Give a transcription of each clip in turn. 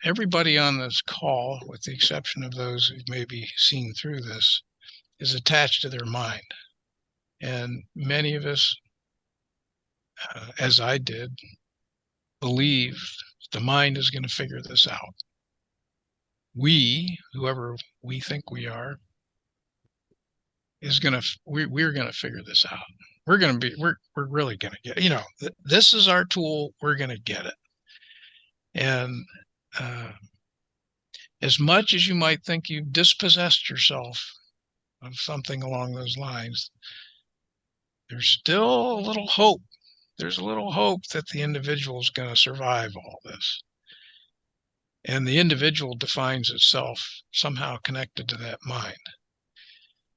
everybody on this call, with the exception of those who've maybe seen through this, is attached to their mind. And many of us, as I did, believe the mind is going to figure this out. We, whoever we think we are, we're going to figure this out. We're really going to get, this is our tool. We're going to get it. And as much as you might think you've dispossessed yourself of something along those lines, there's still a little hope. There's a little hope that the individual is going to survive all this. And the individual defines itself somehow connected to that mind.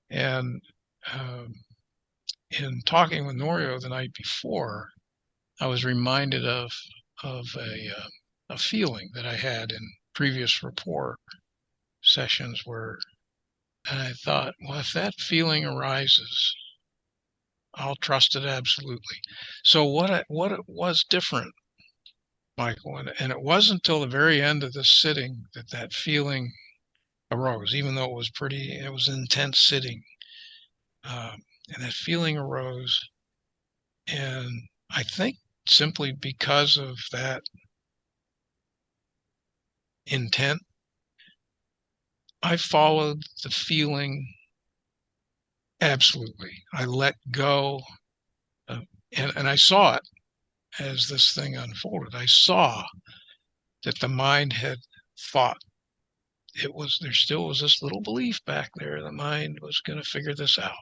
And in talking with Norio the night before, I was reminded of a feeling that I had in previous rapport sessions and I thought, well, if that feeling arises, I'll trust it absolutely. So what it was different, Michael, and it wasn't until the very end of this sitting that feeling arose, even though it was an intense sitting. And that feeling arose. And I think simply because of that intent, I followed the feeling absolutely. I let go, and I saw it as this thing unfolded. I saw that the mind had thought there still was this little belief back there. The mind was going to figure this out,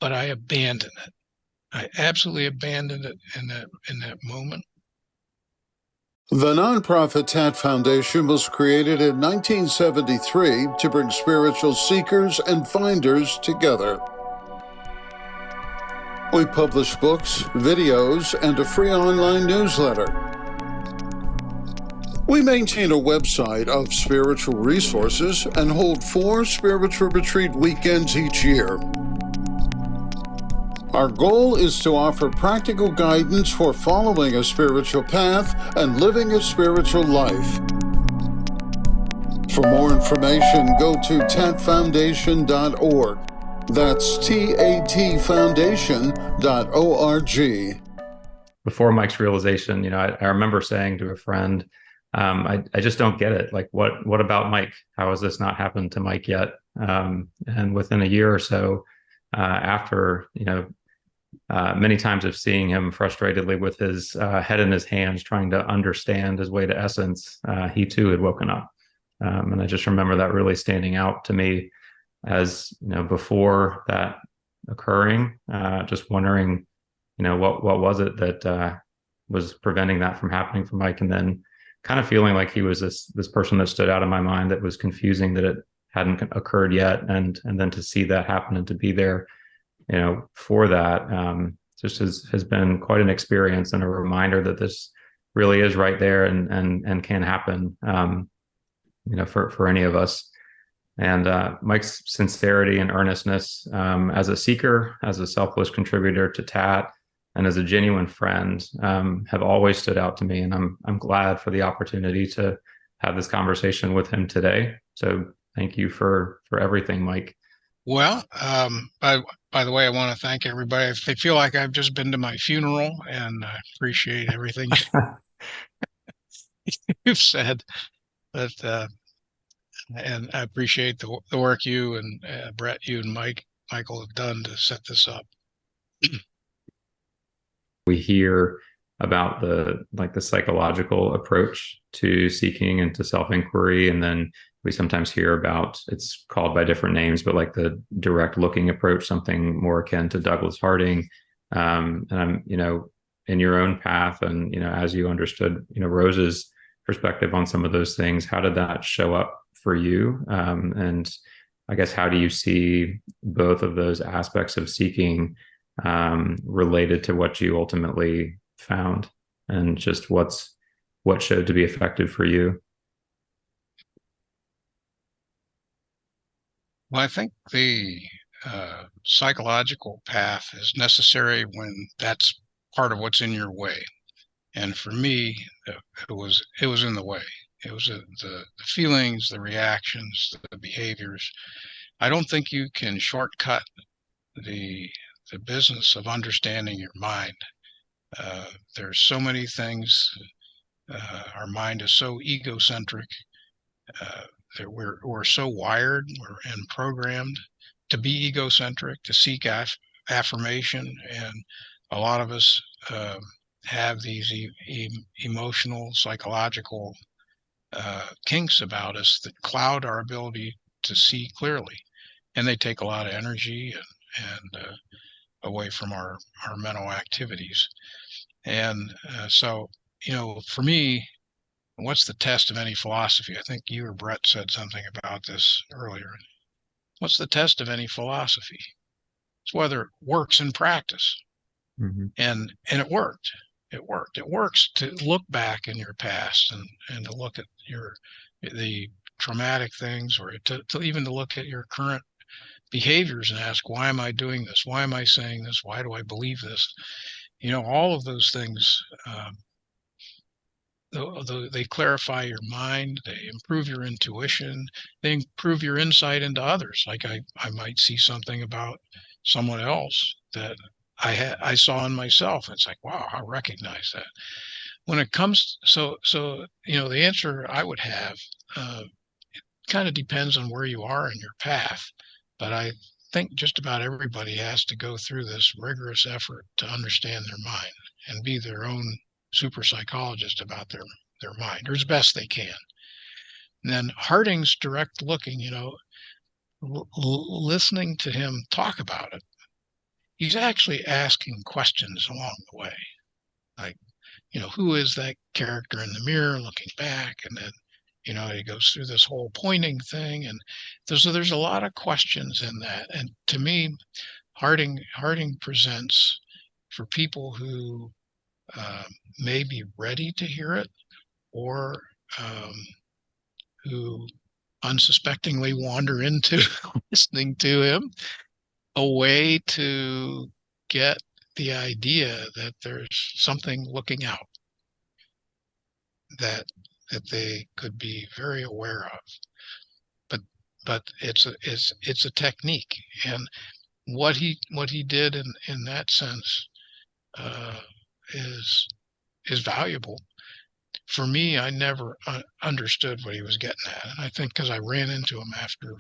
but I abandoned it. I absolutely abandoned it in that moment. The nonprofit TAT Foundation was created in 1973 to bring spiritual seekers and finders together. We publish books, videos, and a free online newsletter. We maintain a website of spiritual resources and hold 4 spiritual retreat weekends each year. Our goal is to offer practical guidance for following a spiritual path and living a spiritual life. For more information, go to tatfoundation.org. That's tatfoundation.org. Before Mike's realization, I remember saying to a friend, I just don't get it. Like, what about Mike? How has this not happened to Mike yet? And within a year or so, after, many times of seeing him frustratedly with his head in his hands, trying to understand his way to essence, he too had woken up. And I just remember that really standing out to me as, before that occurring, just wondering, what was it that was preventing that from happening for Mike? And then kind of feeling like he was this person that stood out in my mind that was confusing that it hadn't occurred yet. And then to see that happen and to be there, for that, just has been quite an experience and a reminder that this really is right there and can happen, for any of us. And Mike's sincerity and earnestness as a seeker, as a selfless contributor to TAT, and as a genuine friend, have always stood out to me. And I'm glad for the opportunity to have this conversation with him today. So thank you for everything, Mike. Well, by the way, I want to thank everybody. I feel like I've just been to my funeral, and I appreciate everything you've said. But and I appreciate the work you and Brett, you and Michael have done to set this up. We hear about the psychological approach to seeking and to self-inquiry, and then we sometimes hear about, it's called by different names, but like the direct looking approach, something more akin to Douglas Harding. And I'm, in your own path, and as you understood, Rose's perspective on some of those things, how did that show up for you? And I guess, how do you see both of those aspects of seeking related to what you ultimately found, and just what showed to be effective for you? Well, I think the psychological path is necessary when that's part of what's in your way. And for me, it was in the way. It was the feelings, the reactions, the behaviors. I don't think you can shortcut the business of understanding your mind. There's so many things. Our mind is so egocentric. That we're so wired and programmed to be egocentric, to seek affirmation, and a lot of us have these emotional, psychological kinks about us that cloud our ability to see clearly, and they take a lot of energy and away from our mental activities. And so, for me, what's the test of any philosophy? I think you or Brett said something about this earlier. What's the test of any philosophy? It's whether it works in practice. Mm-hmm. And it worked. It worked. It works to look back in your past and to look at the traumatic things, or to even to look at your current behaviors and ask, why am I doing this? Why am I saying this? Why do I believe this? All of those things, they clarify your mind, they improve your intuition, they improve your insight into others. Like I might see something about someone else that I saw in myself. It's like, wow, I recognize that. When it comes, the answer I would have kind of depends on where you are in your path, but I think just about everybody has to go through this rigorous effort to understand their mind and be their own super psychologist about their mind, or as best they can. And then Harding's direct looking, listening to him talk about it, he's actually asking questions along the way, like, who is that character in the mirror looking back? And then, he goes through this whole pointing thing, and there's a lot of questions in that. And to me, Harding presents, for people who may be ready to hear it, or who unsuspectingly wander into listening to him, a way to get the idea that there's something looking out that they could be very aware of. But it's a technique, and what he did in that sense is valuable. For me, I never understood what he was getting at, and I think because I ran into him after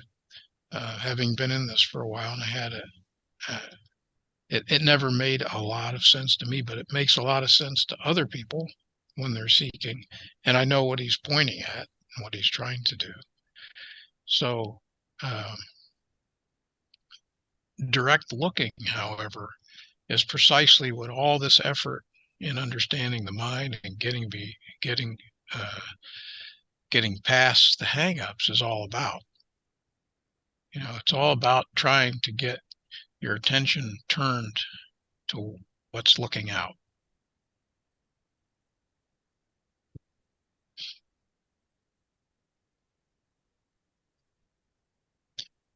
having been in this for a while, and I had it never made a lot of sense to me, but it makes a lot of sense to other people when they're seeking, and I know what he's pointing at and what he's trying to do. So direct looking, however, is precisely what all this effort in understanding the mind and getting past the hang-ups is all about. It's all about trying to get your attention turned to what's looking out.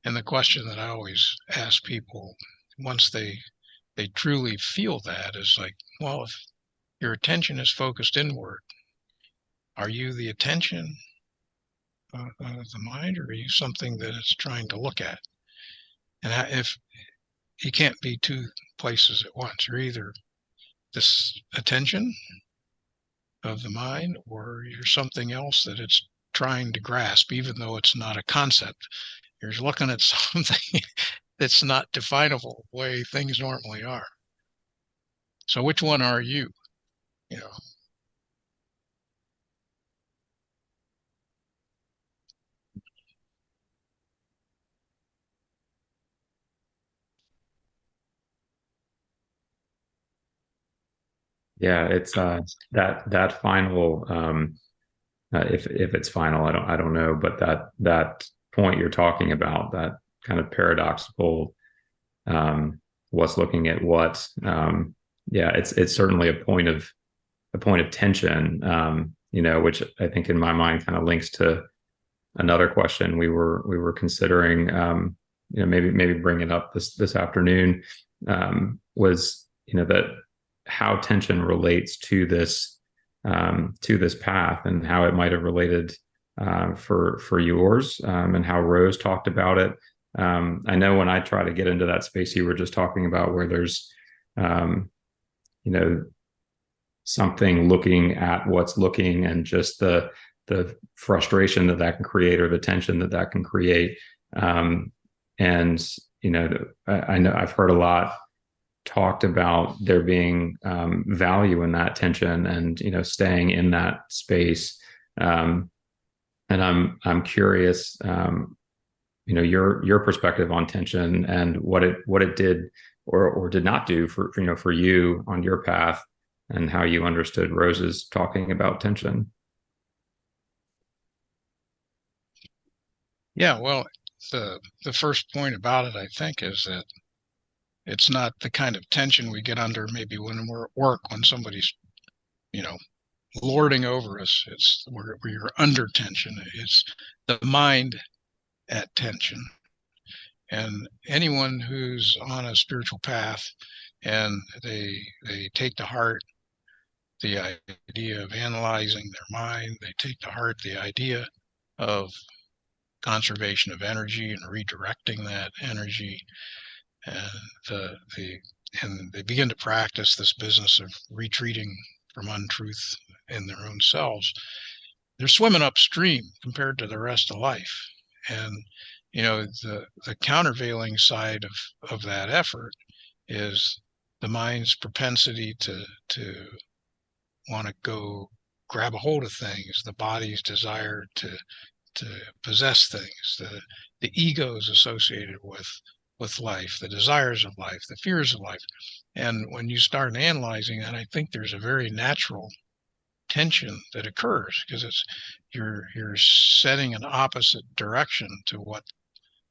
And the question that I always ask people once they truly feel that is like, well, if your attention is focused inward, are you the attention of the mind, or are you something that it's trying to look at? And if you can't be two places at once, you're either this attention of the mind, or you're something else that it's trying to grasp, even though it's not a concept. You're looking at something that's not definable the way things normally are. So which one are you? Yeah, it's that final, if it's final, I don't know, but that point you're talking about, that kind of paradoxical, what's looking at what, yeah, it's certainly a point of tension, which I think in my mind kind of links to another question we were considering, maybe bring it up this afternoon, was that how tension relates to this to this path, and how it might have related for yours, and how Rose talked about it. I know when I try to get into that space you were just talking about, where there's you know, something looking at what's looking, and just the frustration that that can create, or the tension that that can create. And I know I've heard a lot talked about there being value in that tension, and staying in that space. And I'm curious, your perspective on tension, and what it did or did not do for you on your path, and how you understood Rose's talking about tension. Yeah, well, the first point about it, I think, is that it's not the kind of tension we get under maybe when we're at work, when somebody's, you know, lording over us. It's we're under tension. It's the mind at tension. And anyone who's on a spiritual path, and they take to heart the idea of analyzing their mind, they take to heart the idea of conservation of energy and redirecting that energy, and and they begin to practice this business of retreating from untruth in their own selves. They're swimming upstream compared to the rest of life. And the countervailing side of that effort is the mind's propensity to want to go grab a hold of things, the body's desire to possess things, the egos associated with life, the desires of life, the fears of life. And when you start analyzing that, I think there's a very natural tension that occurs, because you're setting an opposite direction to what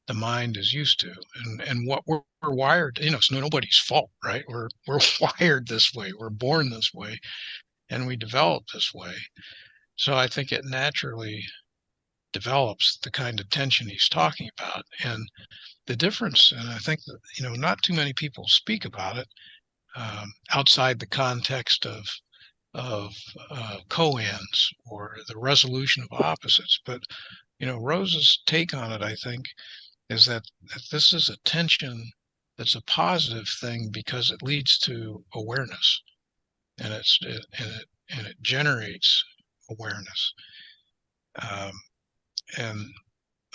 the mind is used to, and what we're wired. It's nobody's fault, right? We're wired this way. We're born this way, and we develop this way. So I think it naturally develops the kind of tension he's talking about. And the difference, and I think that not too many people speak about it outside the context of koans, or the resolution of opposites. But Rose's take on it, I think, is that this is a tension that's a positive thing, because it leads to awareness, and it generates awareness. And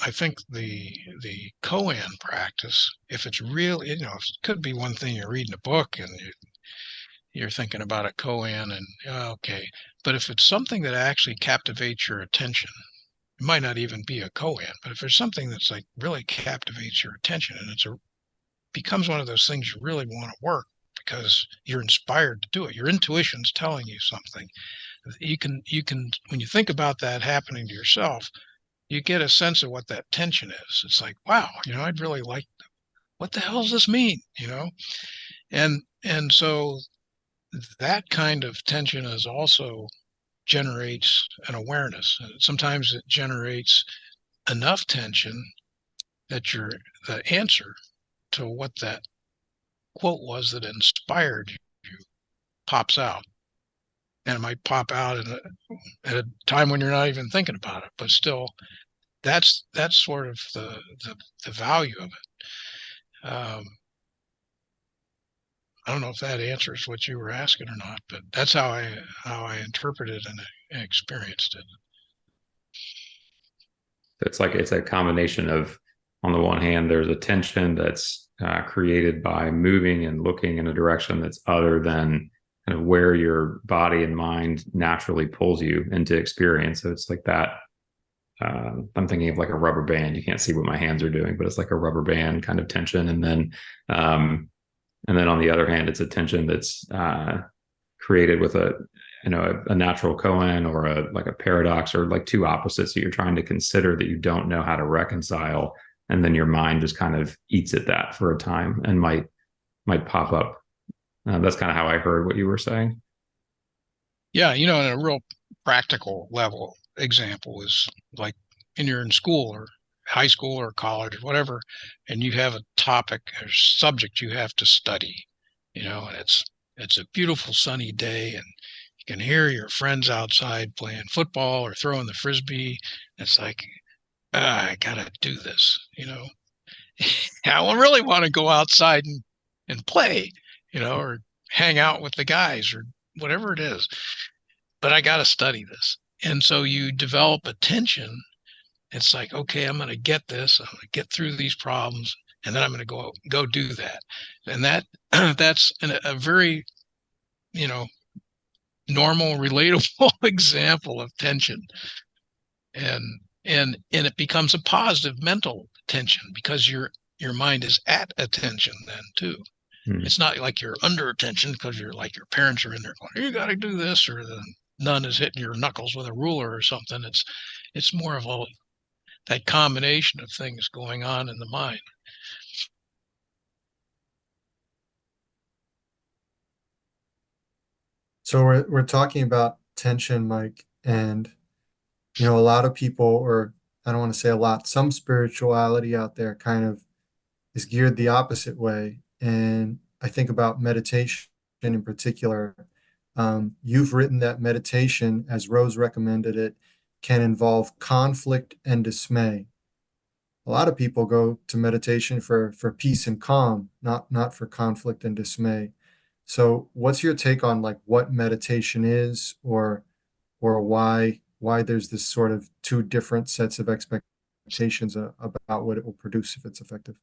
I think the koan practice, if it's real, it could be one thing you're reading a book and you're thinking about a koan, and okay, but if it's something that actually captivates your attention, it might not even be a koan, but if there's something that's like really captivates your attention, and becomes one of those things you really want to work because you're inspired to do it, your intuition's telling you something. You can when you think about that happening to yourself, you get a sense of what that tension is. It's like, wow, I'd really like, what the hell does this mean? And so that kind of tension is also generates an awareness. Sometimes it generates enough tension that the answer to what that quote was that inspired you pops out. And it might pop out at a time when you're not even thinking about it, but still, that's sort of the value of it. I don't know if that answers what you were asking or not, but that's how I interpreted and experienced it. It's a combination of, on the one hand, there's a tension that's created by moving and looking in a direction that's other than kind of where your body and mind naturally pulls you into experience. So it's like that. I'm thinking of like a rubber band. You can't see what my hands are doing, but it's like a rubber band kind of tension. And then on the other hand, it's a tension that's created with a natural koan, or like a paradox, or like two opposites that you're trying to consider that you don't know how to reconcile, and then your mind just kind of eats at that for a time and might pop up. That's kind of how I heard what you were saying. Yeah, in a real practical level example is like you're in school, or high school, or college, or whatever, and you have a topic or subject you have to study, and it's a beautiful sunny day, and You can hear your friends outside playing football or throwing the frisbee. It's like, I gotta do this, I really want to go outside and play, or hang out with the guys or whatever it is, but I got to study this. And so you develop attention. It's like, okay, I'm going to get this. I'm going to get through these problems, and then I'm going to go do that. And that's a very, you know, normal, relatable example of tension. And and it becomes a positive mental tension because your mind is at attention then too. Hmm. It's not like you're under attention because you're like your parents are in there going, you got to do this, or the nun is hitting your knuckles with a ruler or something. It's more of that combination of things going on in the mind. So we're talking about tension, Mike, and a lot of people, or I don't want to say a lot, some spirituality out there kind of is geared the opposite way. And I think about meditation in particular. You've written that meditation, as Rose recommended it, can involve conflict and dismay. A lot of people go to meditation for peace and calm, not for conflict and dismay. So what's your take on like what meditation is, or why there's this sort of two different sets of expectations about what it will produce if it's effective?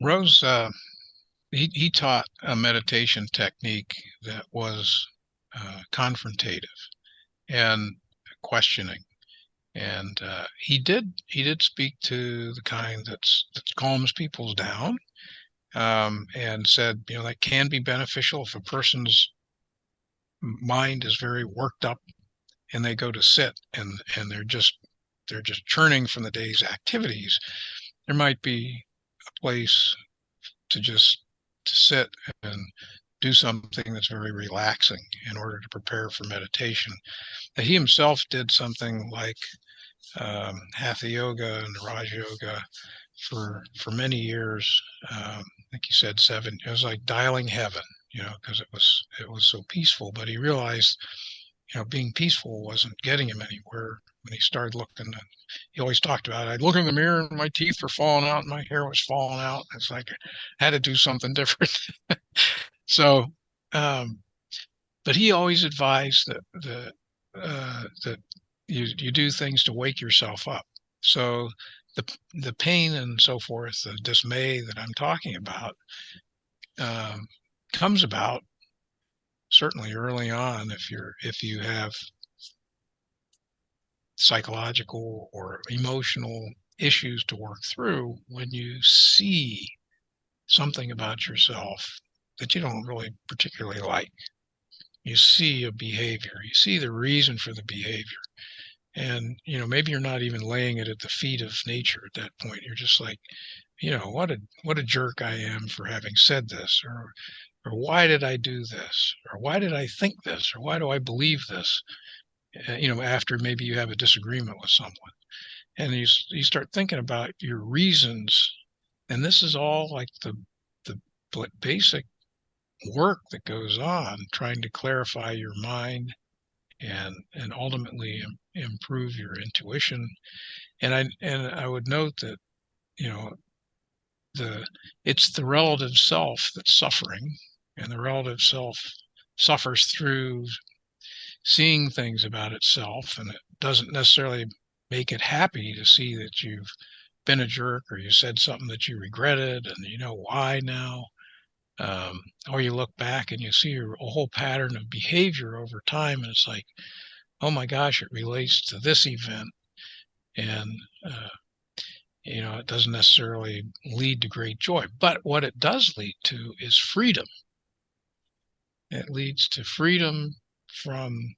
Rose, he taught a meditation technique that was confrontative and questioning. And he did speak to the kind that calms people down, and said, that can be beneficial if a person's mind is very worked up and they go to sit and they're just churning from the day's activities. There might be a place to sit and do something that's very relaxing in order to prepare for meditation. He himself did something like hatha yoga and Raj yoga for many years. I think he said 7. It was like dialing heaven, because it was so peaceful. But he realized, being peaceful wasn't getting him anywhere when he started looking. He always talked about it. I'd look in the mirror and my teeth were falling out and my hair was falling out. It's like I had to do something different. So, um, but he always advised that you do things to wake yourself up. So the pain and so forth, the dismay that I'm talking about, um, comes about certainly early on if you have psychological or emotional issues to work through. When you see something about yourself that you don't really particularly like, you see a behavior, you see the reason for the behavior, and maybe you're not even laying it at the feet of nature at that point. You're just like, what a jerk I am for having said this, or why did I do this, or why did I think this, or why do I believe this, after maybe you have a disagreement with someone, and you start thinking about your reasons. And this is all like the basic work that goes on trying to clarify your mind and ultimately improve your intuition. And I would note that, you know it's the relative self that's suffering, and the relative self suffers through seeing things about itself, and it doesn't necessarily make it happy to see that you've been a jerk or you said something that you regretted and you know why now. Or you look back and you see a whole pattern of behavior over time, and it's like, oh my gosh, it relates to this event. And uh, it doesn't necessarily lead to great joy, but what it does lead to is freedom. It leads to freedom from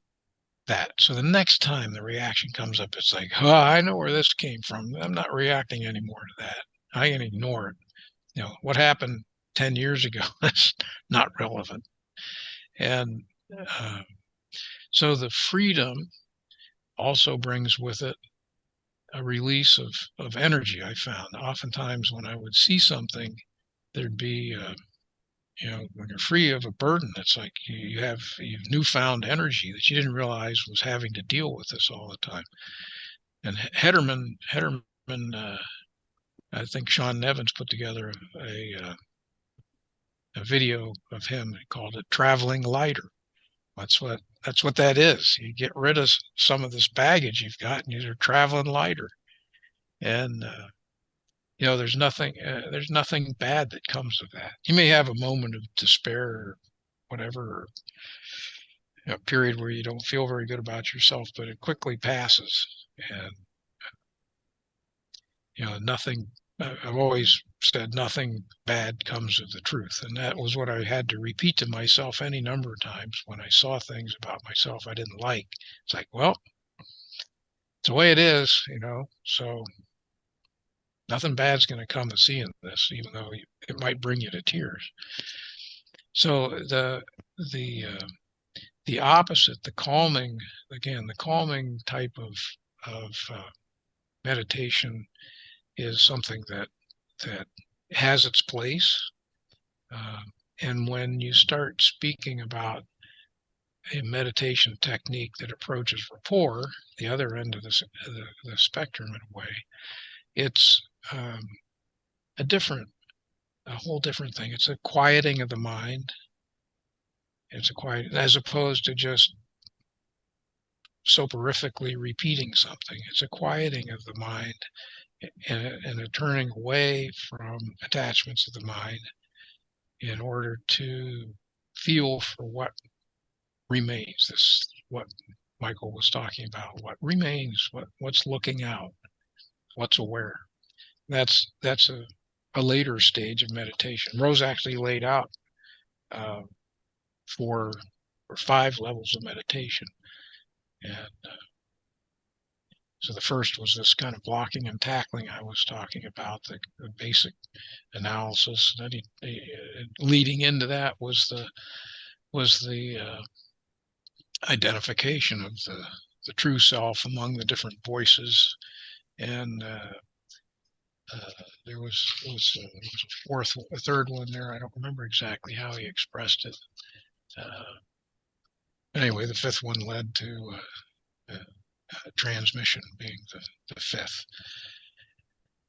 that. So the next time the reaction comes up, it's like, oh, I know where this came from. I'm not reacting anymore to that. I can ignore it. What happened 10 years ago is not relevant. And uh, so the freedom also brings with it a release of energy. I found oftentimes when I would see something, there'd be when you're free of a burden, it's like you've newfound energy that you didn't realize was having to deal with this all the time. And Hederman, I think Sean Nevins put together a video of him. He called it "Traveling Lighter." That's what that is. You get rid of some of this baggage you've got, and you're traveling lighter. And there's nothing bad that comes of that. You may have a moment of despair or whatever, or a period where you don't feel very good about yourself, but it quickly passes. And nothing. I've always said nothing bad comes of the truth, and that was what I had to repeat to myself any number of times when I saw things about myself I didn't like. It's like, well, it's the way it is, So nothing bad's going to come of seeing this, even though it might bring you to tears. So the opposite, the calming type of meditation is something that has its place. And when you start speaking about a meditation technique that approaches rapport, the other end of the spectrum in a way, it's a whole different thing. It's a quieting of the mind. It's a quiet, as opposed to just soporifically repeating something. It's a quieting of the mind and a turning away from attachments of the mind in order to feel for what remains. This, what Michael was talking about, what remains, what's looking out, what's aware. That's a later stage of meditation. Rose actually laid out 4 or 5 levels of meditation. And so the first was this kind of blocking and tackling I was talking about, the basic analysis. And then leading into that was the identification of the true self among the different voices. And there was a third one there. I don't remember exactly how he expressed it. Anyway, the 5th one led to transmission being the 5th.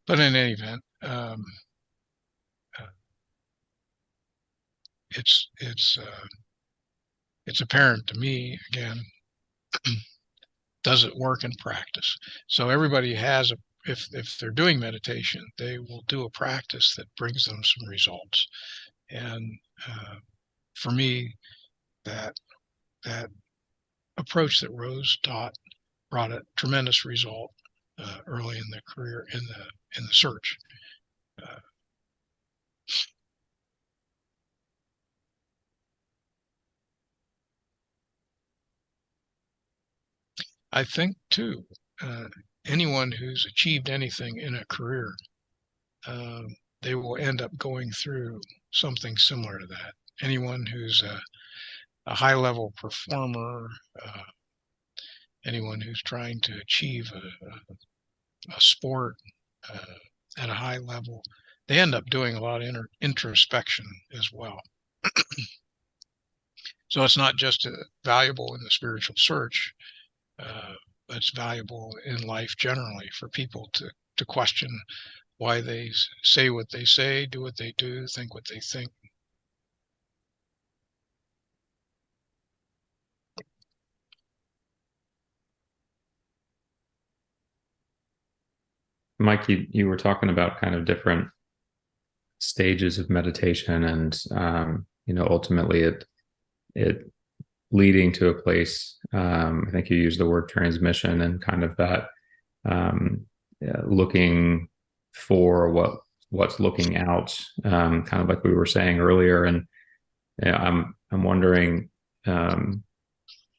But in any event, it's apparent to me, again, does it work in practice? So everybody has if they're doing meditation, they will do a practice that brings them some results. And for me, that approach that Rose taught brought a tremendous result early in the career, in the search. I think too, anyone who's achieved anything in a career, they will end up going through something similar to that. Anyone who's a high-level performer, anyone who's trying to achieve a sport at a high level, they end up doing a lot of introspection as well. So it's not just valuable in the spiritual search, but it's valuable in life generally for people to question why they say what they say, do what they do, think what they think. Mike, you were talking about kind of different stages of meditation, and ultimately it leading to a place. I think you used the word transmission, and kind of that looking for what's looking out, kind of like we were saying earlier. And I'm wondering,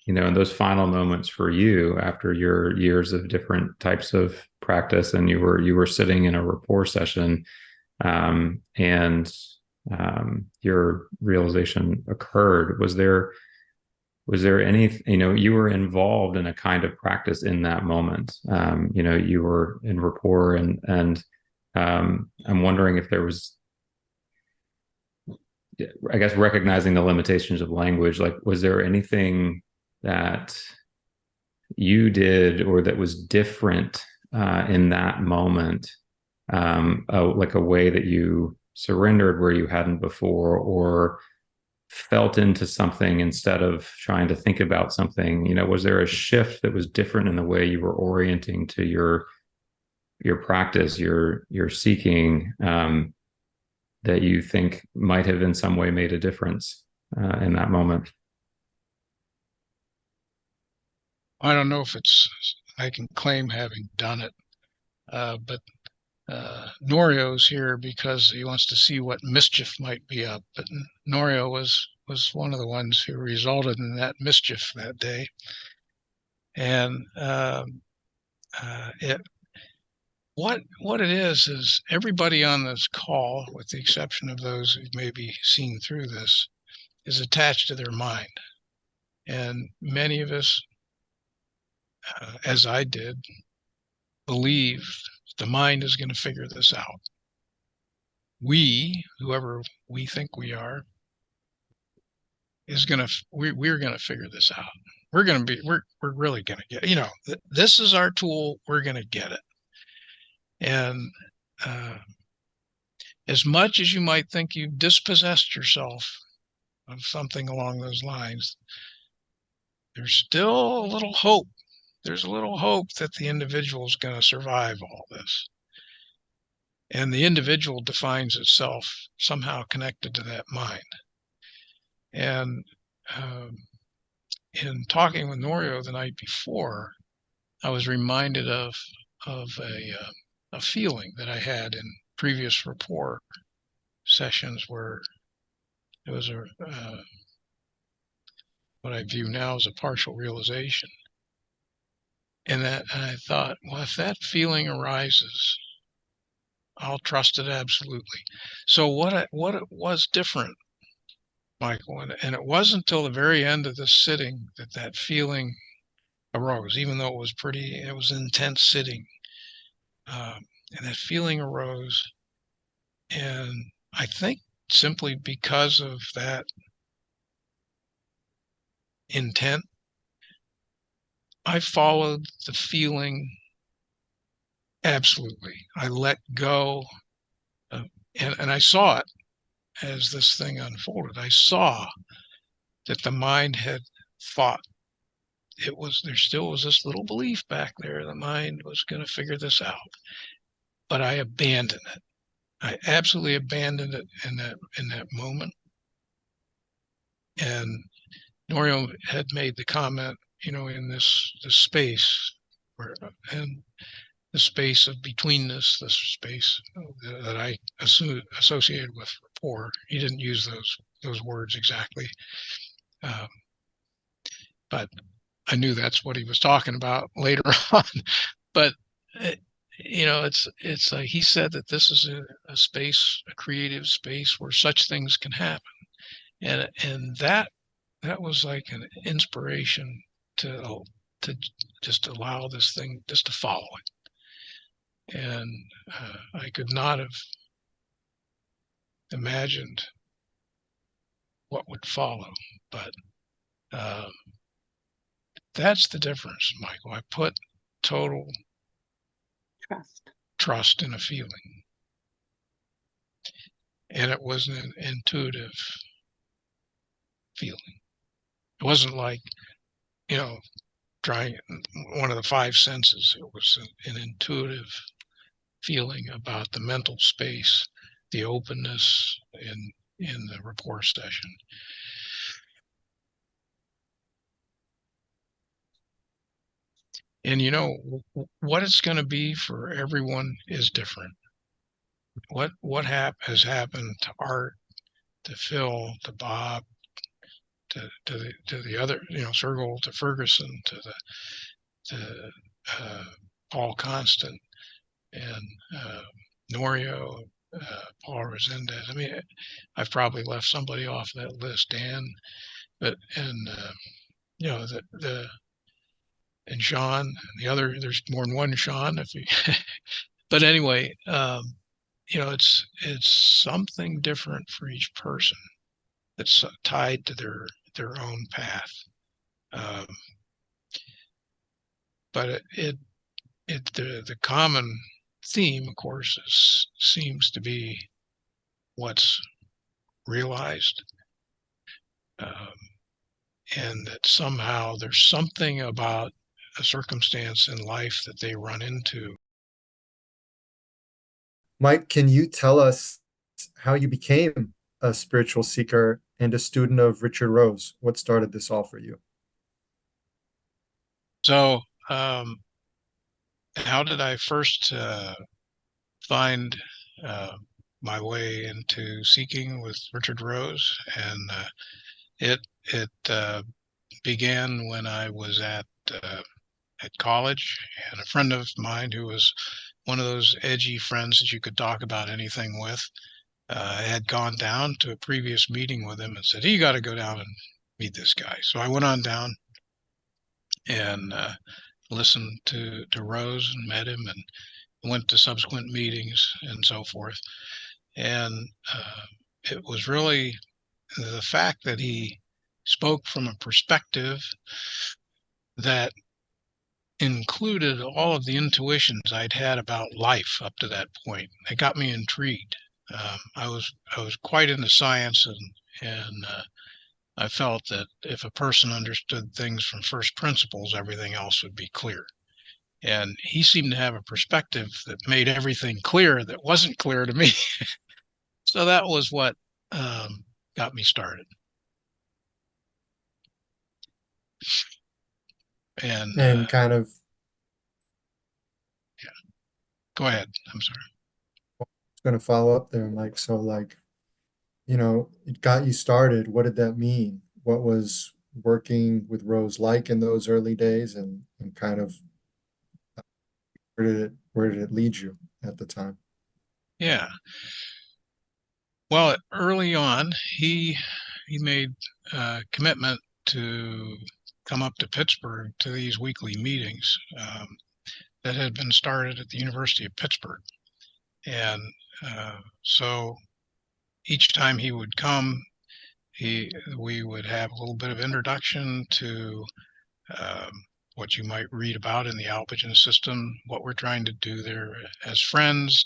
in those final moments for you after your years of different types of practice, and you were sitting in a rapport session, and your realization occurred. Was there any, you were involved in a kind of practice in that moment? You were in rapport, and I'm wondering if there was I guess recognizing the limitations of language, like, was there anything that you did or that was different in that moment, like a way that you surrendered where you hadn't before, or felt into something instead of trying to think about something? Was there a shift that was different in the way you were orienting to your practice, your seeking, that you think might have in some way made a difference in that moment? I don't know if I can claim having done it, but Norio's here because he wants to see what mischief might be up. But Norio was one of the ones who resulted in that mischief that day. And what it is everybody on this call, with the exception of those who've maybe seen through this, is attached to their mind. And many of us, as I did, believe the mind is going to figure this out. Whoever we think we are, we're going to figure this out. We're really going to get, this is our tool. We're going to get it. And as much as you might think you've dispossessed yourself of something along those lines, there's still a little hope. There's a little hope that the individual is going to survive all this. And the individual defines itself somehow connected to that mind. And in talking with Norio the night before, I was reminded of a feeling that I had in previous rapport sessions where it was what I view now as a partial realization. And I thought, well, if that feeling arises, I'll trust it absolutely. So what it was different, Michael, and it wasn't until the very end of this sitting that feeling arose, even though it was an intense sitting. And that feeling arose. And I think simply because of that intent, I followed the feeling absolutely. I let go, and I saw it as this thing unfolded. I saw that the mind had thought there still was this little belief back there. The mind was going to figure this out, but I abandoned it. I absolutely abandoned it in that moment. And Norio had made the comment, in this space and the space of betweenness, the space that I associated with rapport. He didn't use those words exactly, but I knew that's what he was talking about later on. But it's like he said that this is a space, a creative space where such things can happen, and that was like an inspiration to just allow this thing, just to follow it. And I could not have imagined what would follow, but that's the difference, Michael. I put total trust in a feeling, and it was an intuitive feeling. It wasn't like, trying one of the five senses. It was an intuitive feeling about the mental space, the openness in the rapport session. And what it's going to be for everyone is different. What has happened to Art, to Phil, to Bob, to the other, Sergel, to Ferguson, to Paul Constant, and Norio, Paul Resendez. I mean, I've probably left somebody off that list, Dan, but and and Sean, and the other. There's more than one Sean. But anyway, it's something different for each person. that's tied to their own path. Um, but the common theme, of course, seems to be what's realized, um, and that somehow there's something about a circumstance in life that they run into. Mike, can you tell us how you became a spiritual seeker and a student of Richard Rose? What started this all for you? So, how did I first find uh, my way into seeking with Richard Rose? And it it began when I was at college, and a friend of mine who was one of those edgy friends that you could talk about anything with had gone down to a previous meeting with him and said, "Hey, you got to go down and meet this guy." So I went on down and listened to Rose and met him and went to subsequent meetings and so forth. And it was really the fact that he spoke from a perspective that included all of the intuitions I'd had about life up to that point. It got me intrigued. I was quite into science, and I felt that if a person understood things from first principles, everything else would be clear. And he seemed to have a perspective that made everything clear that wasn't clear to me. So that was what got me started. And And kind of go ahead. I'm sorry. going to follow up there, Mike. So, like, it got you started. What did that mean? What was working with Rose like in those early days, and kind of where did it lead you at the time? Yeah. Well, early on, he made a commitment to come up to Pittsburgh to these weekly meetings that had been started at the University of Pittsburgh. And so each time he would come, we would have a little bit of introduction to um, what you might read about in the Alphagen system, what we're trying to do there as friends,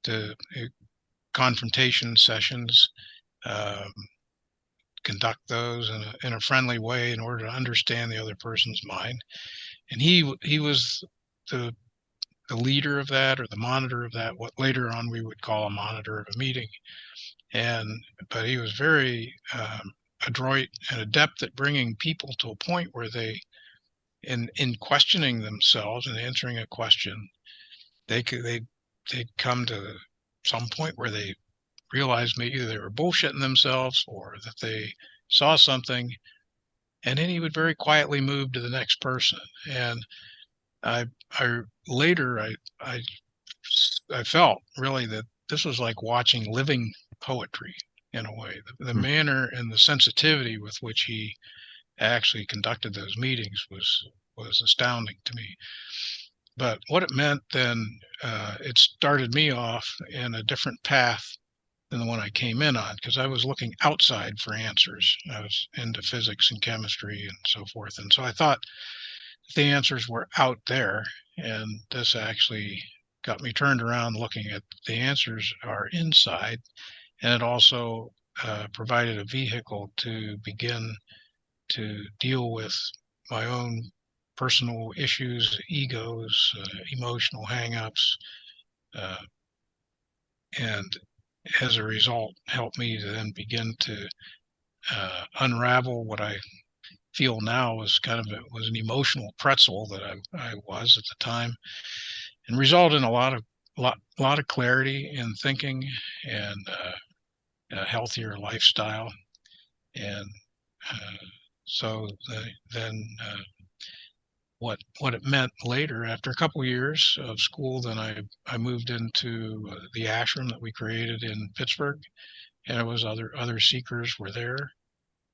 to confrontation sessions, um, conduct those in a friendly way in order to understand the other person's mind. And he was the the leader of that, or the monitor of that, what later on we would call a monitor of a meeting. And but he was very adroit and adept at bringing people to a point where they, in questioning themselves and answering a question, they'd come to some point where they realized maybe they were bullshitting themselves or that they saw something, and then he would very quietly move to the next person. And I I later I felt really that this was like watching living poetry in a way. The Hmm. manner and the sensitivity with which he actually conducted those meetings was astounding to me. But what it meant then, it started me off in a different path than the one I came in on, because I was looking outside for answers. I was into physics and chemistry and so forth. And so I thought the answers were out there. And this actually got me turned around looking at the answers are inside. And it also provided a vehicle to begin to deal with my own personal issues, egos, emotional hangups, uh, and as a result, helped me to then begin to unravel what I feel now was was an emotional pretzel that I was at the time, and result in a lot of clarity in thinking and a healthier lifestyle. And uh, so then what it meant later, after a couple of years of school, then I moved into the ashram that we created in Pittsburgh, and it was other seekers were there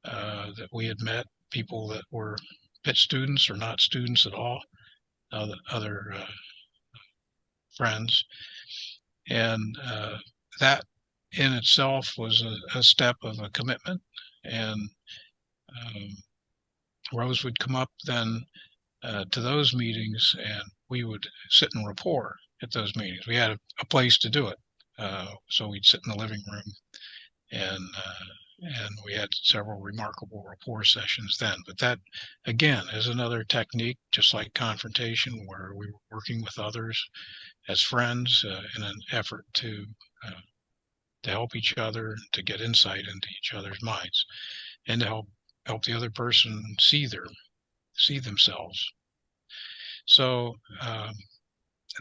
that we had met, people that were pit students or not students at all, other friends, and that in itself was a step of a commitment. And um, Rose would come up then to those meetings, and we would sit and rapport at those meetings. We had a place to do it, so we'd sit in the living room, and we had several remarkable rapport sessions then. But that, again, is another technique, just like confrontation, where we were working with others as friends in an effort to help each other, to get insight into each other's minds, and to help the other person see themselves. So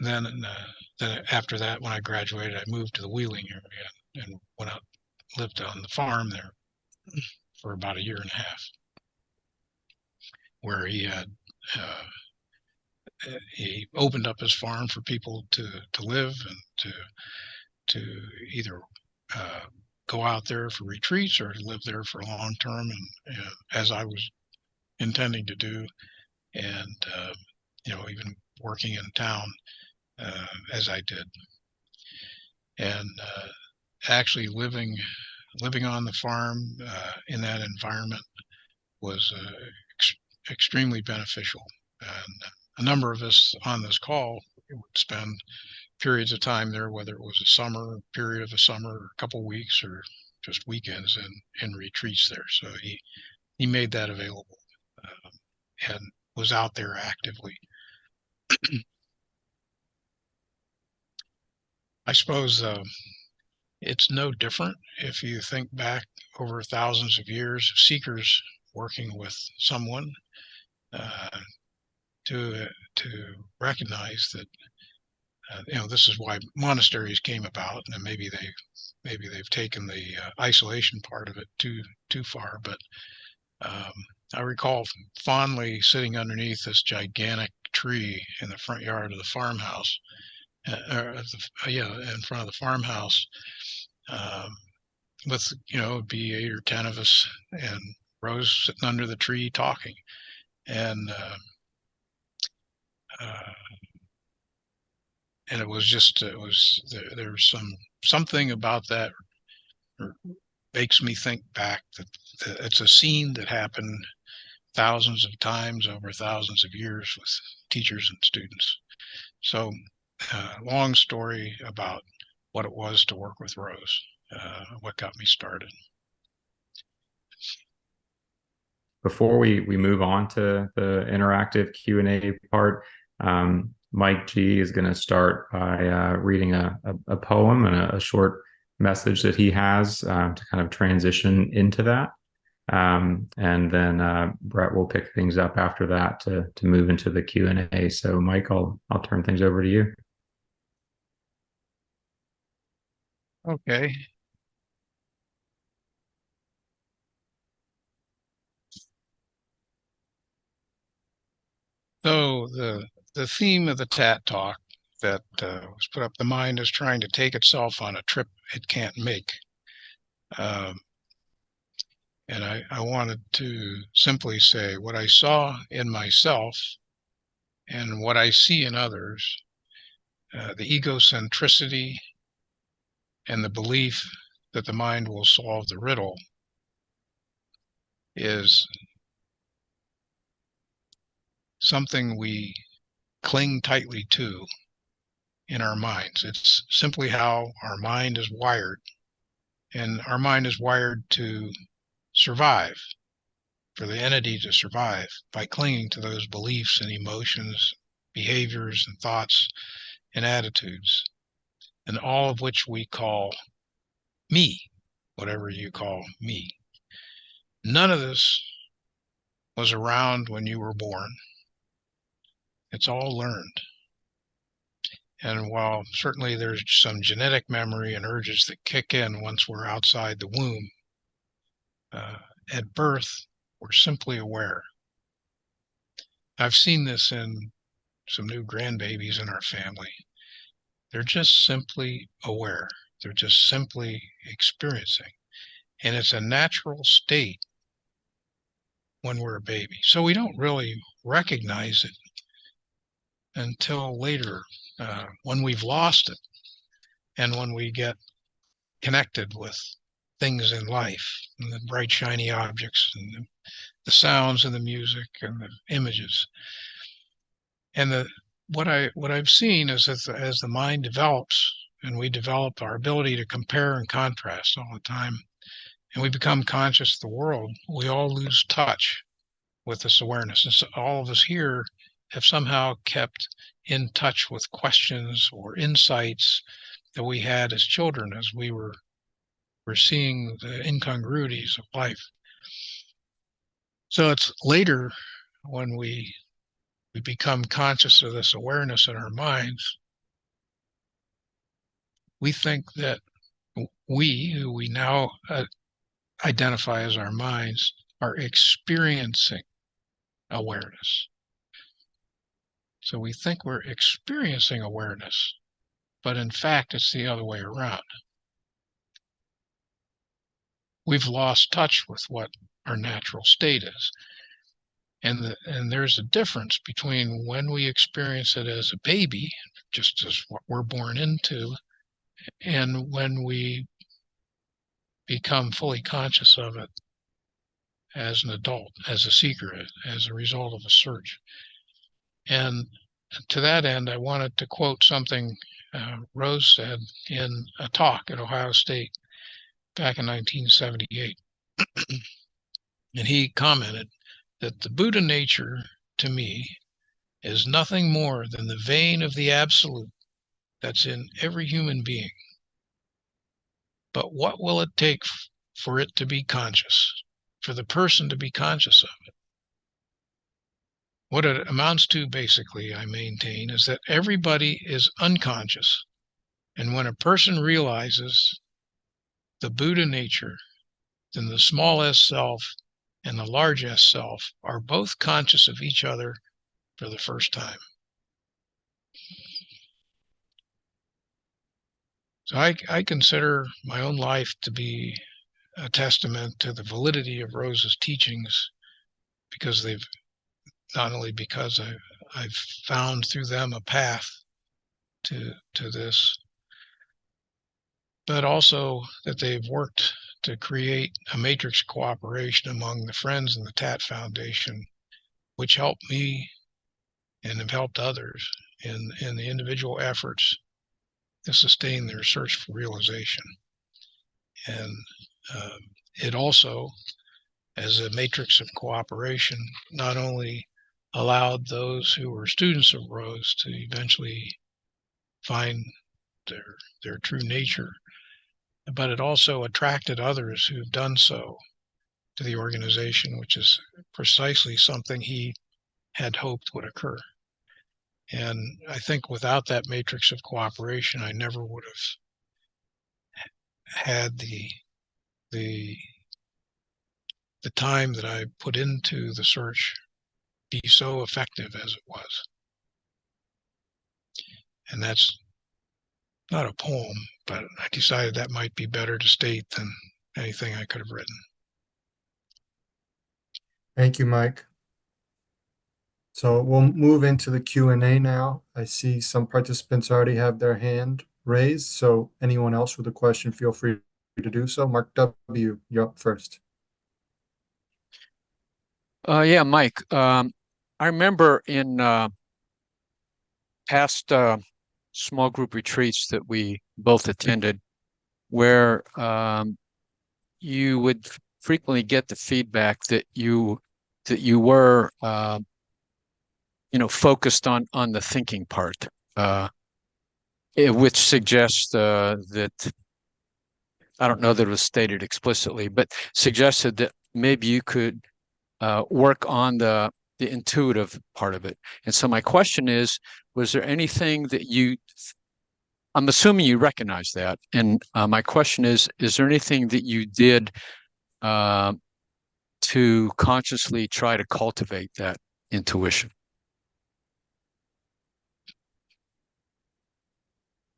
then after that, when I graduated, I moved to the Wheeling area and went out, lived on the farm there for about a year and a half, where he opened up his farm for people to live and to either go out there for retreats or to live there for long term, and as I was intending to do, and even working in town as I did, and actually living on the farm in that environment was extremely beneficial. And a number of us on this call would spend periods of time there, whether it was a summer period of a summer, or a couple of weeks, or just weekends in retreats there. So he made that available and was out there actively. I suppose it's no different if you think back over thousands of years of seekers working with someone to recognize that this is why monasteries came about, and maybe they've taken the isolation part of it too far. But I recall fondly sitting underneath this gigantic tree in the front yard of the farmhouse, in front of the farmhouse, with it'd be 8 or 10 of us, and Rose sitting under the tree talking, and it was there's something about that makes me think back that it's a scene that happened thousands of times over thousands of years with teachers and students. So long story about what it was to work with Rose, what got me started. Before we move on to the interactive Q&A part, Mike G is going to start by reading a poem and a short message that he has to kind of transition into that. And then Brett will pick things up after that to move into the Q&A. So Mike, I'll turn things over to you. Okay. So the theme of the TAT talk that was put up, the mind is trying to take itself on a trip it can't make. And I wanted to simply say what I saw in myself and what I see in others, the egocentricity and the belief that the mind will solve the riddle is something we cling tightly to in our minds. It's simply how our mind is wired. And our mind is wired to survive, for the entity to survive by clinging to those beliefs and emotions, behaviors and thoughts and attitudes, and all of which we call me, whatever you call me. None of this was around when you were born. It's all learned. And while certainly there's some genetic memory and urges that kick in once we're outside the womb, at birth, we're simply aware. I've seen this in some new grandbabies in our family. They're just simply aware. They're just simply experiencing. And it's a natural state when we're a baby. So we don't really recognize it until later, when we've lost it, and when we get connected with things in life, and the bright, shiny objects, and the sounds, and the music, and the images. And what I've seen is that as the mind develops, and we develop our ability to compare and contrast all the time, and we become conscious of the world, we all lose touch with this awareness. And so all of us here have somehow kept in touch with questions or insights that we had as children as we were seeing the incongruities of life. So it's later when we become conscious of this awareness in our minds, we think that who we now identify as our minds, are experiencing awareness. So we think we're experiencing awareness, but in fact, it's the other way around. We've lost touch with what our natural state is. And there's a difference between when we experience it as a baby, just as what we're born into, and when we become fully conscious of it as an adult, as a seeker, as a result of a search. And to that end, I wanted to quote something Rose said in a talk at Ohio State back in 1978. And he commented that the Buddha nature, to me, is nothing more than the vein of the absolute that's in every human being. But what will it take for it to be conscious, for the person to be conscious of it? What it amounts to, basically, I maintain, is that everybody is unconscious. And when a person realizes the Buddha nature, then the small s self and the large s self are both conscious of each other for the first time. So I consider my own life to be a testament to the validity of Rose's teachings, because not only because I've found through them a path to this, but also that they've worked to create a matrix cooperation among the friends in the TAT Foundation, which helped me and have helped others in the individual efforts to sustain their search for realization. And it also, as a matrix of cooperation, not only allowed those who were students of Rose to eventually find their true nature, but it also attracted others who've done so to the organization, which is precisely something he had hoped would occur. And I think without that matrix of cooperation, I never would have had the time that I put into the search be so effective as it was. And that's not a poem, but I decided that might be better to state than anything I could have written. Thank you, Mike. So we'll move into the Q&A now. I see some participants already have their hand raised, so anyone else with a question, feel free to do so. Mark W., you're up first. Yeah, Mike. I remember in past small group retreats that we both attended, where you would frequently get the feedback that you were focused on the thinking part, which suggests that, I don't know that it was stated explicitly, but suggested that maybe you could work on the intuitive part of it. And so my question is, was there anything that I'm assuming you recognize that. And my question is there anything that you did to consciously try to cultivate that intuition?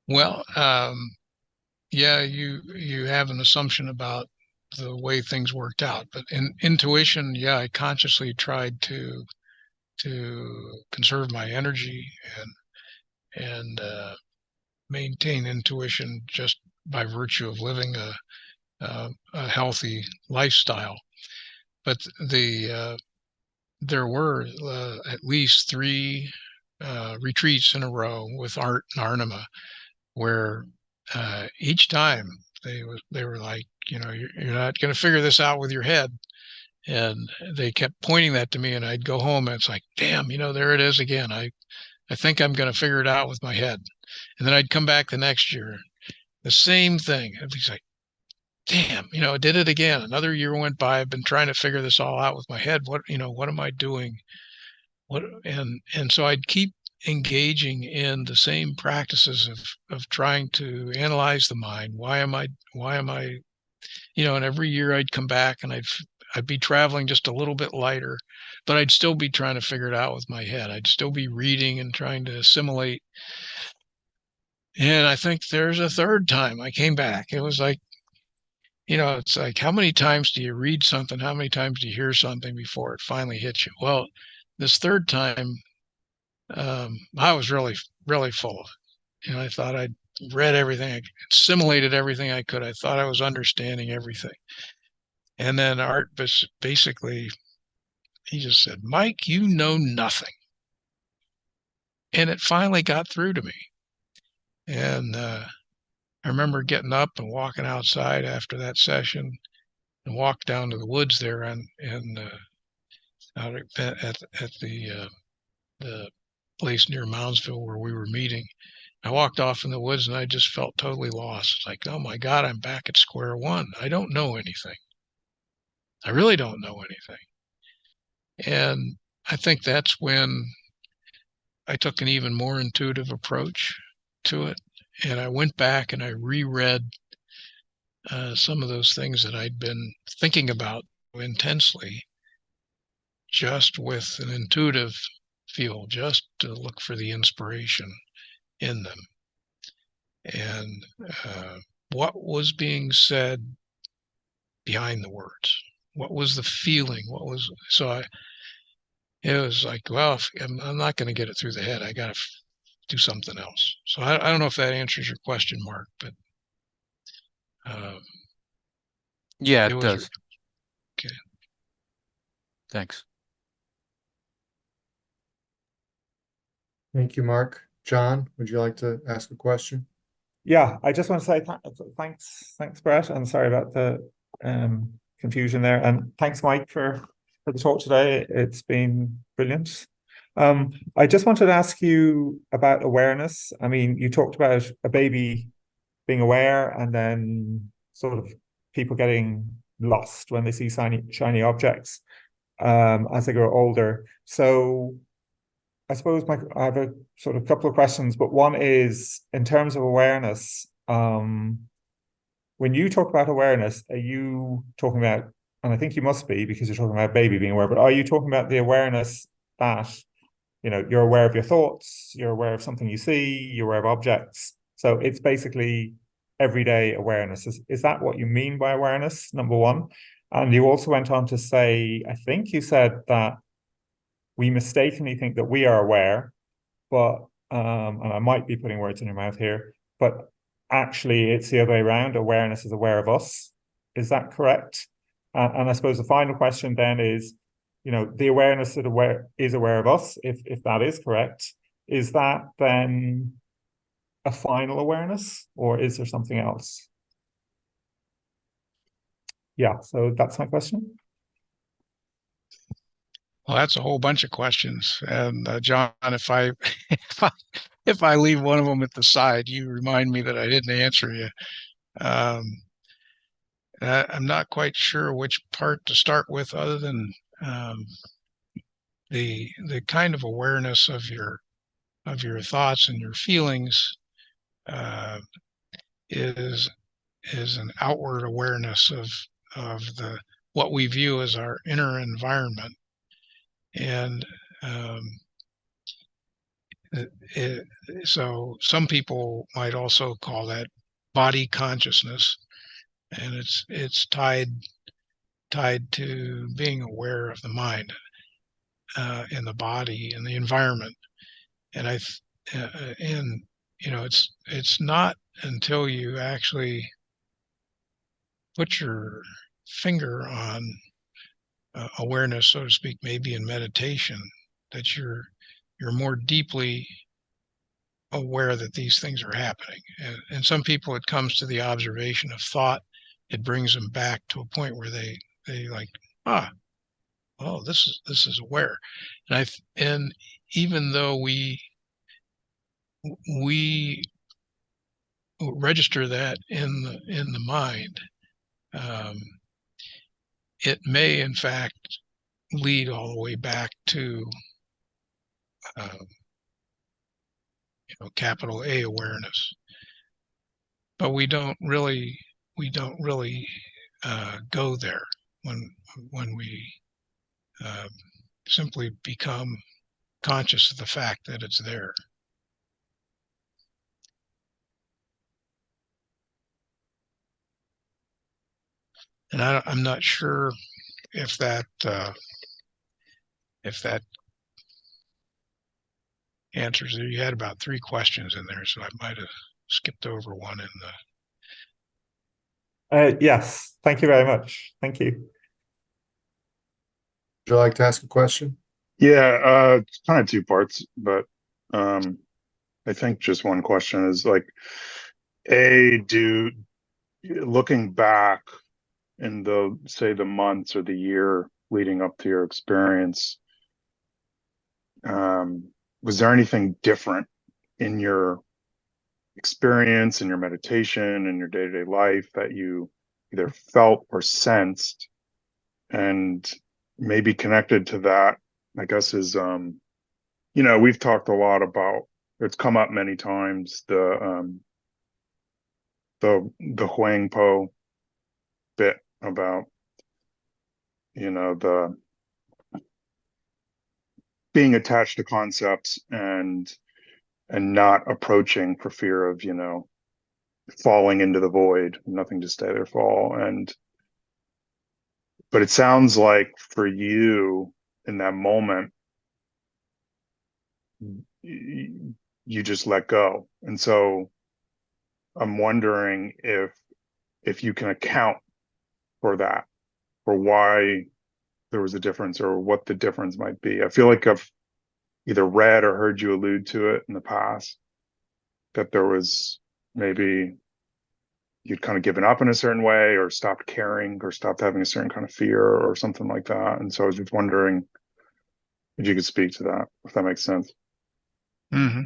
Well, yeah, you have an assumption about the way things worked out, but in intuition, yeah, I consciously tried to conserve my energy and maintain intuition just by virtue of living a healthy lifestyle. But there were at least 3 retreats in a row with Art and Arnima where each time they were like, you're not going to figure this out with your head. And they kept pointing that to me, and I'd go home and it's like, damn, there it is again. I think I'm going to figure it out with my head. And then I'd come back the next year, the same thing. It's like, damn, I did it again. Another year went by. I've been trying to figure this all out with my head. What am I doing? And so I'd keep engaging in the same practices of trying to analyze the mind. Why am I, and every year I'd come back and I'd be traveling just a little bit lighter, but I'd still be trying to figure it out with my head. I'd still be reading and trying to assimilate. And I think there's a third time I came back. It was like, it's like, how many times do you read something? How many times do you hear something before it finally hits you? Well, this third time, I was really, really full of it. I thought I'd read everything, I assimilated everything I could. I thought I was understanding everything. And then Art basically, he just said, Mike, you know nothing. And it finally got through to me. And I remember getting up and walking outside after that session and walked down to the woods there and out at the place near Moundsville where we were meeting. I walked off in the woods and I just felt totally lost. It's like, oh my God, I'm back at square one. I don't know anything. I really don't know anything. And I think that's when I took an even more intuitive approach to it. And I went back and I reread some of those things that I'd been thinking about intensely, just with an intuitive feel, just to look for the inspiration in them. And what was being said behind the words? What was the feeling? It was like, well, I'm not going to get it through the head. I got to do something else. So I don't know if that answers your question, Mark, but Yeah, it it was does. okay. Thanks. Thank you, Mark. John, would you like to ask a question? Yeah, I just want to say thanks, Brett, and sorry about the confusion there. And thanks, Mike, for the talk today. It's been brilliant. I just wanted to ask you about awareness. I mean, you talked about a baby being aware and then sort of people getting lost when they see shiny objects as they grow older. So I suppose I have a sort of couple of questions, but one is in terms of awareness, when you talk about awareness, are you talking about, and I think you must be because you're talking about baby being aware, but are you talking about the awareness that, you're aware of your thoughts, you're aware of something you see, you're aware of objects. So it's basically everyday awareness. Is that what you mean by awareness, number one? And you also went on to say, I think you said that we mistakenly think that we are aware, but and I might be putting words in your mouth here, but actually it's the other way around. Awareness is aware of us. Is that correct? And I suppose the final question then is, the awareness that is aware of us, if that is correct, is that then a final awareness, or is there something else? Yeah, so that's my question. Well, that's a whole bunch of questions. And John, if I leave one of them at the side, you remind me that I didn't answer you. I'm not quite sure which part to start with, other than the kind of awareness of your thoughts and your feelings is an outward awareness of the what we view as our inner environment. And so some people might also call that body consciousness, and it's tied to being aware of the mind and the body and the environment. And and it's not until you actually put your finger on awareness, so to speak, maybe in meditation, that you're more deeply aware that these things are happening. And some people, it comes to the observation of thought. It brings them back to a point where they like, oh, this is aware. And even though we register that in the mind, it may in fact lead all the way back to capital A awareness. But we don't really go there when we simply become conscious of the fact that it's there. And I'm not sure if that answers it. You had about 3 questions in there, so I might have skipped over one in the. Yes, thank you very much. Thank you. Would you like to ask a question? Yeah, it's kind of 2 parts, but I think just one question is like, looking back in the, say, the months or the year leading up to your experience, was there anything different in your experience, in your meditation, in your day-to-day life that you either felt or sensed? And maybe connected to that, I guess, is we've talked a lot about, it's come up many times, the Huang Po bit about the being attached to concepts and not approaching for fear of falling into the void, nothing to stay there fall. But it sounds like for you in that moment, you just let go. And so I'm wondering if you can account for that, or why there was a difference, or what the difference might be. I feel like I've either read or heard you allude to it in the past, that there was maybe you'd kind of given up in a certain way, or stopped caring, or stopped having a certain kind of fear, or something like that. And so I was just wondering if you could speak to that, if that makes sense. Mm-hmm.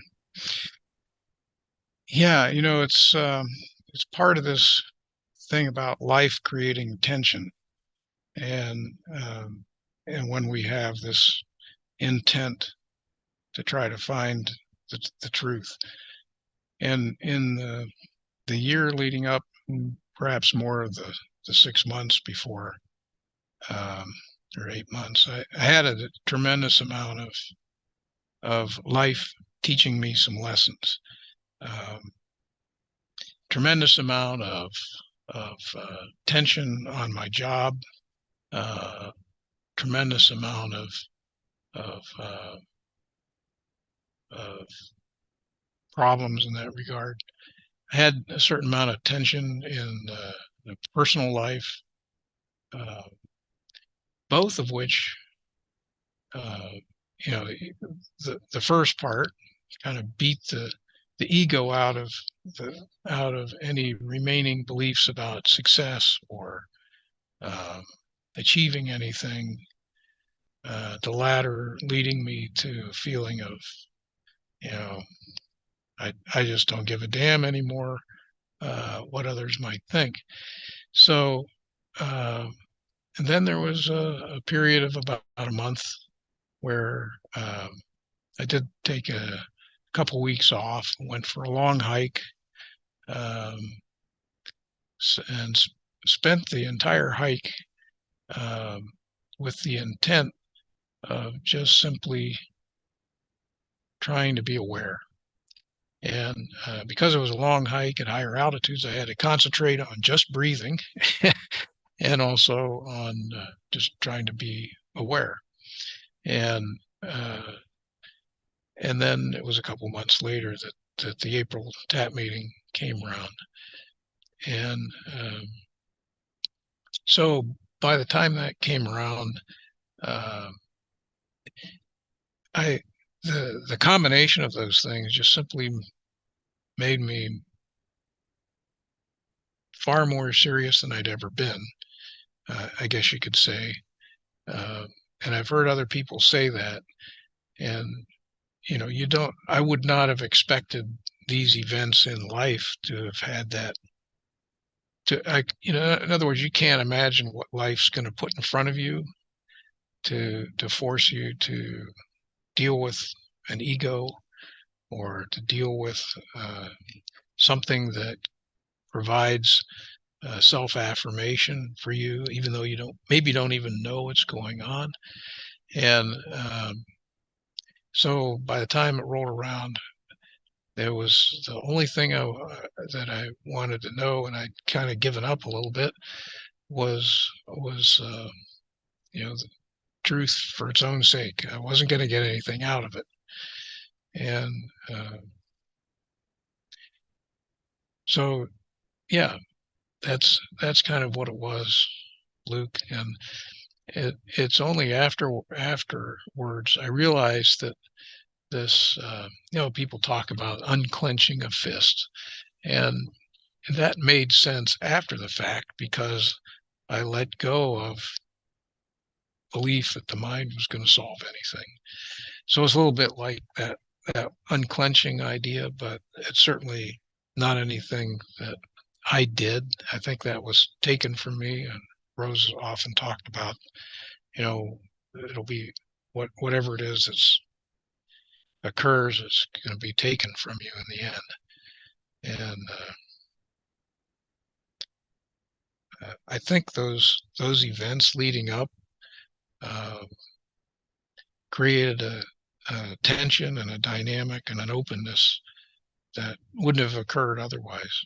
Yeah, it's part of this thing about life creating tension, and when we have this intent to try to find the truth, and in the year leading up, perhaps more of the 6 months before, or 8 months, I had a tremendous amount of life teaching me some lessons. Tremendous amount of tension on my job, tremendous amount of problems in that regard. I had a certain amount of tension in the personal life, both of which, the first part kind of beat the ego out of any remaining beliefs about success or achieving anything. The latter leading me to a feeling of, I just don't give a damn anymore what others might think. So, and then there was a period of about a month where I did take a couple weeks off, went for a long hike, and spent the entire hike with the intent of just simply trying to be aware. And because it was a long hike at higher altitudes, I had to concentrate on just breathing and also on just trying to be aware. And then it was a couple months later that the April TAP meeting came around. And so by the time that came around, uh, the combination of those things just simply made me far more serious than I'd ever been, I guess you could say. And I've heard other people say that. And, I would not have expected these events in life to have had that. In other words, you can't imagine what life's going to put in front of you to force you to deal with an ego or to deal with something that provides self-affirmation for you, even though you don't even know what's going on. And so by the time it rolled around, there was the only thing that I wanted to know, and I'd kind of given up a little bit, was the truth for its own sake. I wasn't going to get anything out of it. And so, yeah, that's kind of what it was, Luke. And it's only afterwards I realized that this, people talk about unclenching a fist, and that made sense after the fact because I let go of belief that the mind was going to solve anything. So it's a little bit like that unclenching idea, but it's certainly not anything that I did. I think that was taken from me, and Rose often talked about, it'll be whatever it is that's occurs is going to be taken from you in the end. And I think those events leading up created a tension and a dynamic and an openness that wouldn't have occurred otherwise.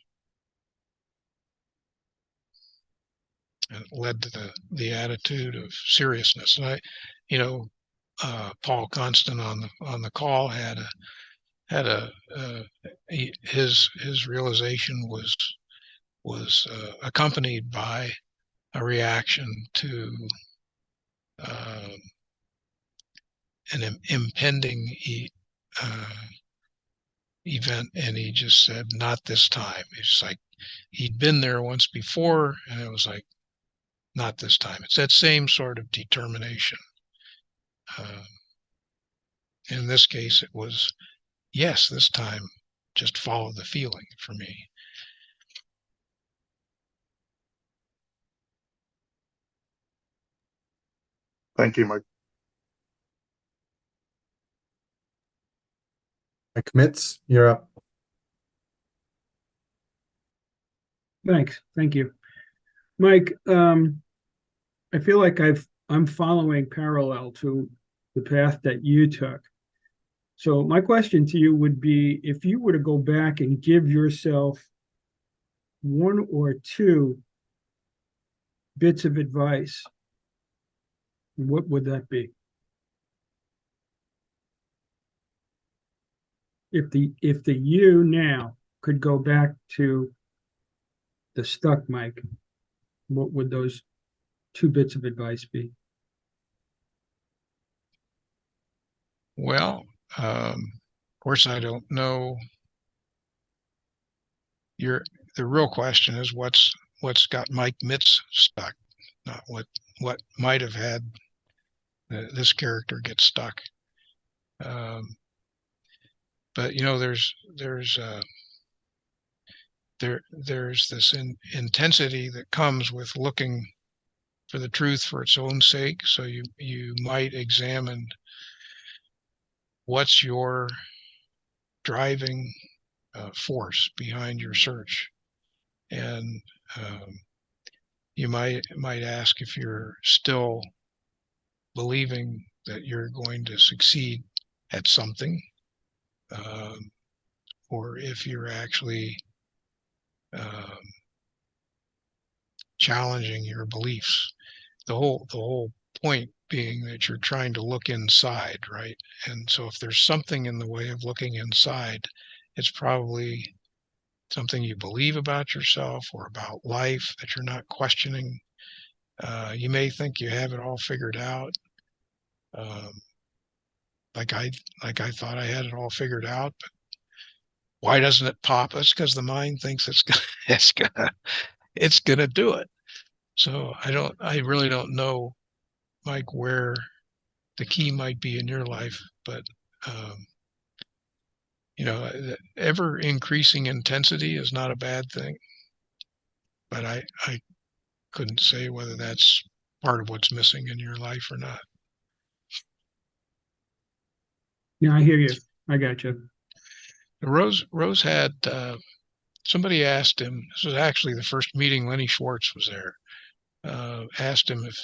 And it led to the attitude of seriousness. And Paul Constant on the call had his realization was accompanied by a reaction to an impending event, and he just said, "Not this time." It's like he'd been there once before, and it was like, "Not this time." It's that same sort of determination. In this case, it was, yes, this time, just follow the feeling for me. Thank you, Mike. Mike Mitz, you're up. Thanks. Thank you. Mike, I feel like I'm following parallel to the path that you took. So my question to you would be, if you were to go back and give yourself one or two bits of advice, what would that be? If the you now could go back to the stuck Mike, what would those two bits of advice be? Well, of course, I don't know. The real question is what's got Mike Mitz stuck, not what might have had this character get stuck. But there's this intensity that comes with looking for the truth for its own sake. So you might examine what's your driving force behind your search, and you might ask if you're still believing that you're going to succeed at something, or if you're actually challenging your beliefs. The whole point being that you're trying to look inside, right? And so if there's something in the way of looking inside, it's probably something you believe about yourself or about life that you're not questioning. You may think you have it all figured out. Um, like I thought I had it all figured out, but why doesn't it pop? It's because the mind thinks it's gonna do it. So I really don't know, Mike, where the key might be in your life, but um, ever increasing intensity is not a bad thing. But I couldn't say whether that's part of what's missing in your life or not. Yeah, I hear you. I got you. Rose had somebody asked him. This was actually the first meeting Lenny Schwartz was there. Asked him if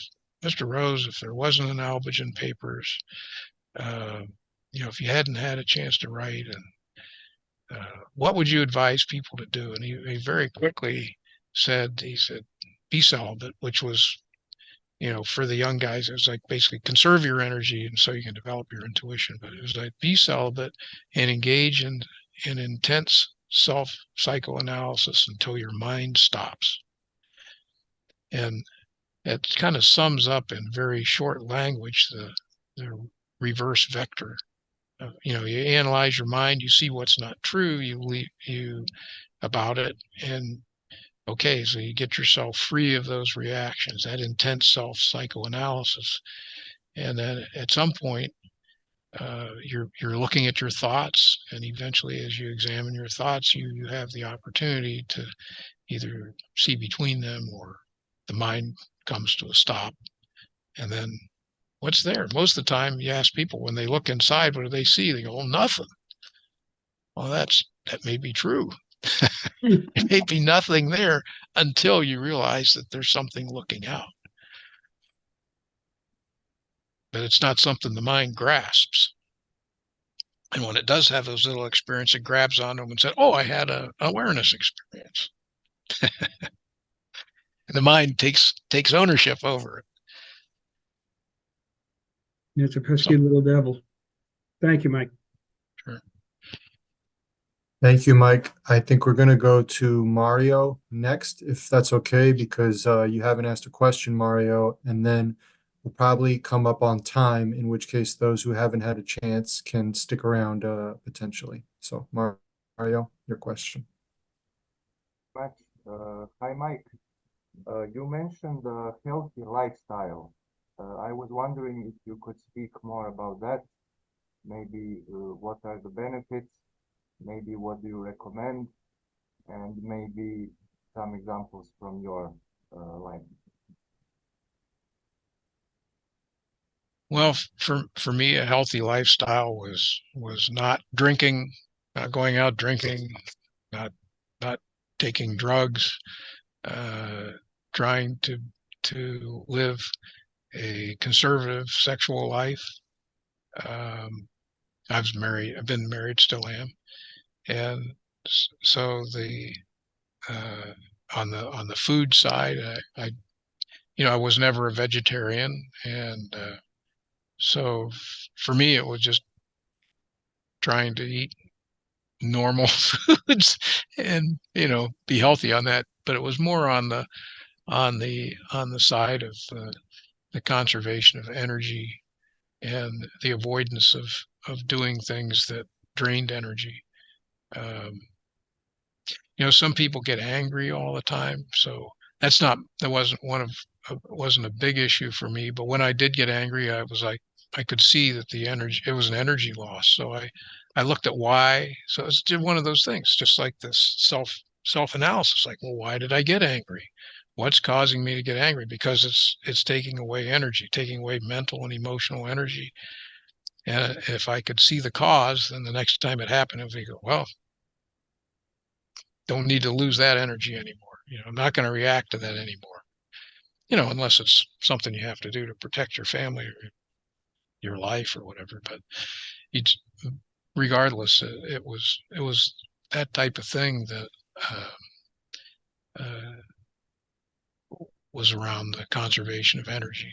Mr. Rose, if there wasn't an Albigen Papers, uh, if you hadn't had a chance to write, and what would you advise people to do? And he very quickly said, be celibate, which was, for the young guys, it was like basically conserve your energy and so you can develop your intuition. But it was like be celibate and engage in intense self psychoanalysis until your mind stops. And it kind of sums up in very short language the reverse vector. You analyze your mind, you see what's not true, you about it, and okay, so you get yourself free of those reactions, that intense self psychoanalysis, and then at some point, you're looking at your thoughts, and eventually, as you examine your thoughts, you have the opportunity to either see between them or the mind comes to a stop, and then what's there? Most of the time, you ask people when they look inside, what do they see? They go, "Well, nothing." Well, that may be true. There may be nothing there until you realize that there's something looking out. But it's not something the mind grasps. And when it does have those little experiences, it grabs onto them and says, "Oh, I had an awareness experience." And the mind takes ownership over it. It's a pesky little devil. Thank you, Mike. Sure. Thank you, Mike. I think we're going to go to Mario next, if that's okay, because you haven't asked a question, Mario, and then we'll probably come up on time, in which case those who haven't had a chance can stick around potentially. So, Mario, your question. Hi, Mike. You mentioned a healthy lifestyle. I was wondering if you could speak more about that. Maybe what are the benefits? Maybe what do you recommend? And maybe some examples from your life. Well, for me, a healthy lifestyle was not drinking, not going out drinking, not taking drugs, trying to live a conservative sexual life. I've been married, still am, and so the on the food side, I was never a vegetarian, and so for me, it was just trying to eat normal foods and be healthy on that. But it was more on the side of the conservation of energy and the avoidance of doing things that drained energy. Um, some people get angry all the time, so that wasn't a big issue for me. But when I did get angry, I was like, I could see that it was an energy loss. So I looked at why. So it's just one of those things, just like this self analysis. Like, well, why did I get angry? What's causing me to get angry? Because it's taking away energy, taking away mental and emotional energy. And if I could see the cause, then the next time it happened, if we go, well, don't need to lose that energy anymore. I'm not going to react to that anymore. Unless it's something you have to do to protect your family or your life or whatever. But it's regardless, it was that type of thing that uh, was around the conservation of energy.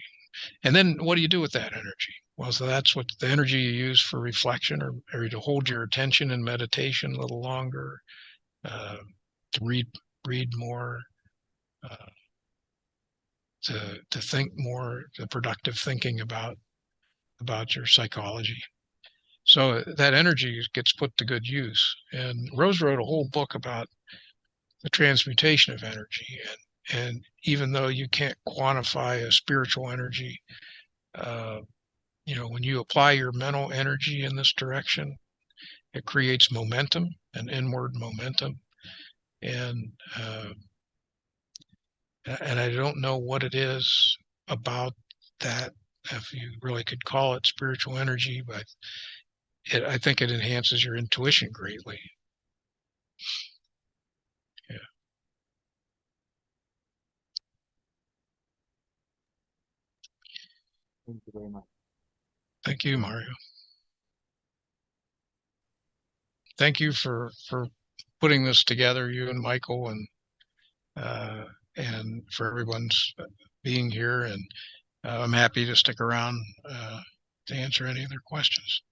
And then what do you do with that energy? Well, so that's what the energy you use for reflection or to hold your attention in meditation a little longer. read more, to think more, the productive thinking about your psychology. So that energy gets put to good use. And Rose wrote a whole book about the transmutation of energy. And even though you can't quantify a spiritual energy, when you apply your mental energy in this direction, it creates momentum, an inward momentum. And I don't know what it is about that, if you really could call it spiritual energy, but I think it enhances your intuition greatly. Yeah. Thank you very much. Thank you, Mario. Thank you for putting this together, you and Michael, and for everyone's being here. And I'm happy to stick around to answer any other questions.